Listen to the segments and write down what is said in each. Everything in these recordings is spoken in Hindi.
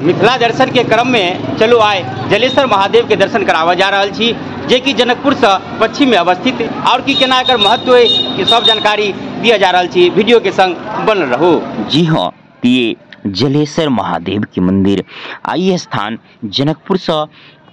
मिथिला दर्शन के क्रम में चलो आए जलेश्वर महादेव के दर्शन करावा जा रहा छी, जे कि जनकपुर से पश्चिम में अवस्थित और की केना एकर महत्व है कि सब जानकारी दिया जा रहा छी। वीडियो के संग बन रहो। जी हाँ, ये जलेश्वर महादेव के मंदिर आई स्थान जनकपुर से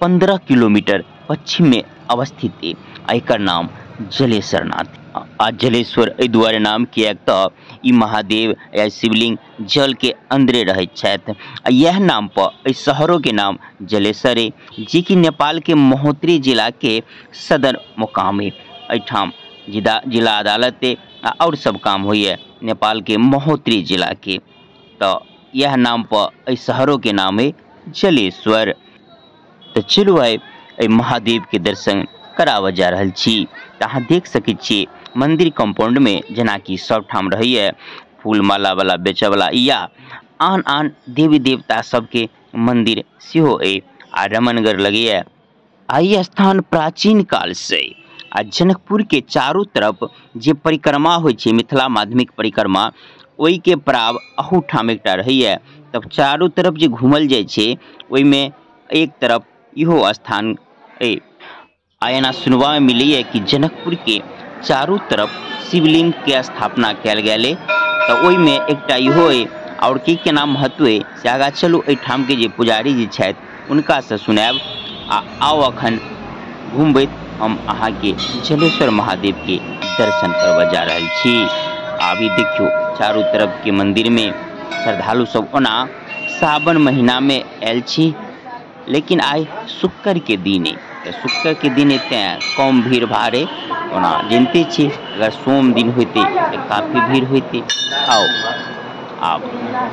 15 किलोमीटर पश्चिम में अवस्थित है। एकर नाम जलेश्वर नाथ आ जलेश्वर एहि दुआरे नाम किया तो ई महादेव या शिवलिंग जल के अंदरे रहे छथि। यह नाम पर इस शहरों के नाम जलेश्वर है, जी कि नेपाल के महोत्तरी जिला के सदर मुकाम है। एठाम जिला अदालत और सब काम हुई है नेपाल के महोत्तरी जिला के, तो यह नाम पर इस शहरों के नाम है जलेश्वर। तो चलो आए महादेव के दर्शन करावा जा रहा छी। अहाँ देख सकै छी मंदिर कंपाउंड में जना कि सब ठाम रही है फूल माला वाला बेचे वाला या आन आन देवी देवता सबके मंदिर सेहो है आ रमनगर लगे है। आई स्थान प्राचीन काल से आ जनकपुर के चारों तरफ जे परिक्रमा होइ छै मिथिला माध्यमिक परिक्रमा, ओई के प्राव अहू ठाम एकटा रही है। तब चारों तरफ जे घूमल जाय छै ओई में एक तरफ इहो स्थान है। आयना सुनवा में मिली है कि जनकपुर के चारों तरफ शिवलिंग के स्थापना कैल गेल, तो ओई में एकटा इहो है और की केना महत्व है से आगा चलू एठाम के जे पुजारी जी छथि उनका से सुनाब। आओ अखन घूमबैत हम अहाँ के जलेश्वर महादेव के दर्शन करवा जा रहा छी। अभी देखियो चारों तरफ के मंदिर में श्रद्धालु सब ओना सावन महीना में आयल छी, लेकिन आइ शुक्र के दिन है, तो शुक्र के दिन एते कम भीड़ भाड़ है। ओना जानते छी अगर सोम दिन होते तो काफी भीड़ होती। आओ आप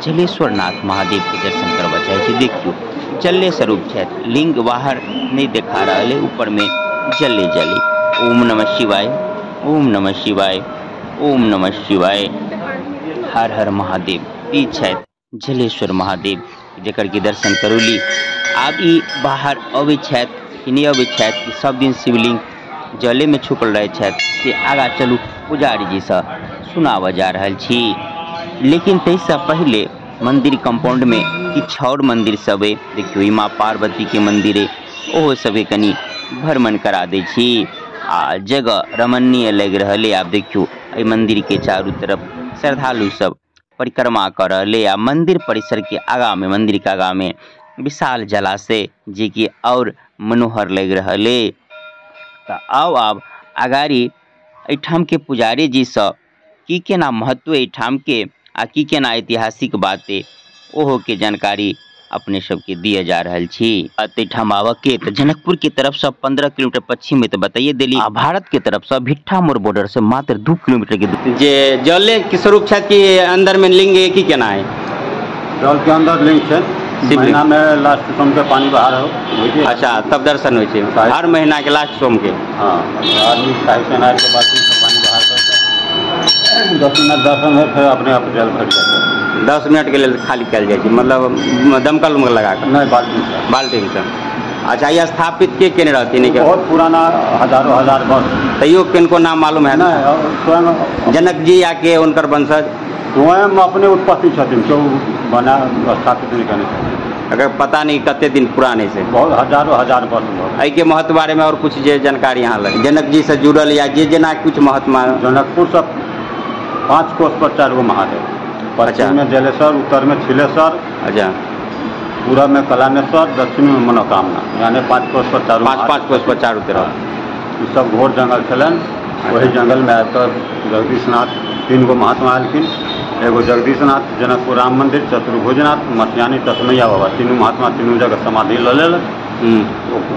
जलेश्वर नाथ महादेव के दर्शन करवा चाहे छी। देखियो जले स्वरूप है, लिंग बाहर नहीं देखा रहा है, ऊपर में जले जले। ओम नमः शिवाय, ओम नमः शिवाय, ओम नमः शिवाय, हर हर महादेव। ई छै जलेश्वर महादेव जेकर के दर्शन करूली। आब ई बाहर अबै छथि कि नहीं अबै छथि कि सब दिन शिवलिंग जले में छुपल रहे छथि से आगा चलू पुजारी जी से सुनावा जा रहल छी। लेकिन तैसे पहले मंदिर कंपाउंड में किछु और मंदिर सब है। देखियो ई माँ पार्वती के मंदिर है, ओहो सब कनी भ्रमण करा दै छी। आ जगह रमणीय लग रहा। आप देखियो एहि मंदिर के चारों तरफ श्रद्धालु सब परिक्रमा कर रहे। आ मंदिर परिसर के आगा में, मंदिर के आगा में विशाल जलाशय जे कि और मनोहर लग रहा है। तो आओ आप अगाड़ी एठाम के पुजारी जी सब की केना महत्व एठाम के आ की केना ऐतिहासिक बातें ओहो के जानकारी अपने सबके दिए जा रहा छी। एठाम आवा के तो जनकपुर की तरफ से 15 किलोमीटर पश्चिम में तो बताइए दिल्ली, भारत के तरफ से भिट्ठा मोर बॉर्डर से मात्र 2 किलोमीटर के दूरी। जे जले के स्वरूप छथि कि अंदर में लिंग है की केना है? जल के अंदर लिंग है, महीना में लास्ट सोम के पानी बाहर हो। अच्छा, तब दर्शन हो छै हर महीना के लास्ट सोम के। हाँ, आदमी साहिब से नार के बाद पानी बाहर करके 10 मिनट दर्शन हो, फिर अपने आप जल भर जाता है। 10 मिनट के लिए खाली कल जाए, मतलब दमकल में लगा कर? नहीं, बाल्टी से। अच्छा, ये स्थापित के केने रहती नहीं? बहुत पुराना, हजारों हजार वर्ष। तैयो किनको नाम मालूम है? स्वयं जनक जी या के उनकर वंशज स्वयं अपने उत्पत्ति छथिन, क्यों बना स्थापित नहीं करने। अगर पता नहीं कते दिन पुराने से, बहुत हजारों हजार वर्ष। एहि के महत्व बारे में और कुछ जे जानकारी यहाँ लगे जनक जी से जुड़ल या जे जना कुछ महत्व? जनकपुर से 5 कोस पर 4 गो महादेव। पश्चिम में जलेश्वर, उत्तर में छिलेश्वर, अच्छा, पूर्व में कलानेश्वर, दक्षिण में मनोकामना, यानी 5 कोस पर 4। 5 कोस पर चारों तरफ। ये सब घोर जंगल छलन। वही जंगल में आकर जगदीशनाथ 3 गो महात्मा आलखिन। एगो जगदीशनाथ, जनकपुर राम मंदिर, चतुर्भुजनाथ, मसियानी तस्मैया बाबा, 3 महात्मा 3 जगह समाधि ल लेलक।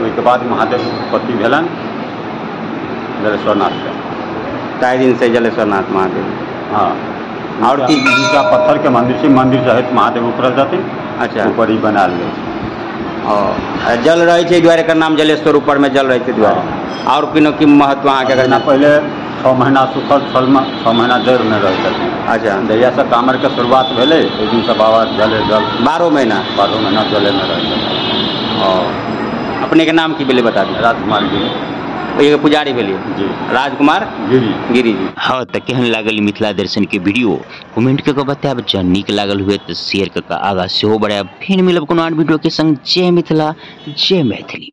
उसके बाद महादेव उत्पत्ति भेलन जलेश्वर नाथ के। कई दिन से जलेश्वर नाथ महादेव? हाँ, और ईटा पत्थर के मंदिर से मंदिर सहित महादेव उतरल जाते। अच्छा, ऊपर ही बनाल गए और जल रहे थे द्वारे का नाम जलेश्वर, ऊपर में जल रहे थे द्वारे। और किनो की महत्व अहाँ के? ना पहले 6 महीना सुखल, 6 महीना जड़ में रहे थे। अच्छा, जहिया से कामर के शुरुआत भेले ओहि दिन से बाबा जले जल 12 महीना जले में रहे। और अपने के नाम की पहले बता दी? राजकुमार जी। ये पुजारी भेलिए जी राजकुमार गिरी गिरी जी। हाँ तो केहन लागल मिथिला दर्शन के वीडियो कमेंट करके बताएब। जँ नीक लागल हुए तो शेयर करके आगा सेहो बढ़ाएब। फिर मिलब कोनो आन वीडियो के संग। जय मिथिला जय मैथिली।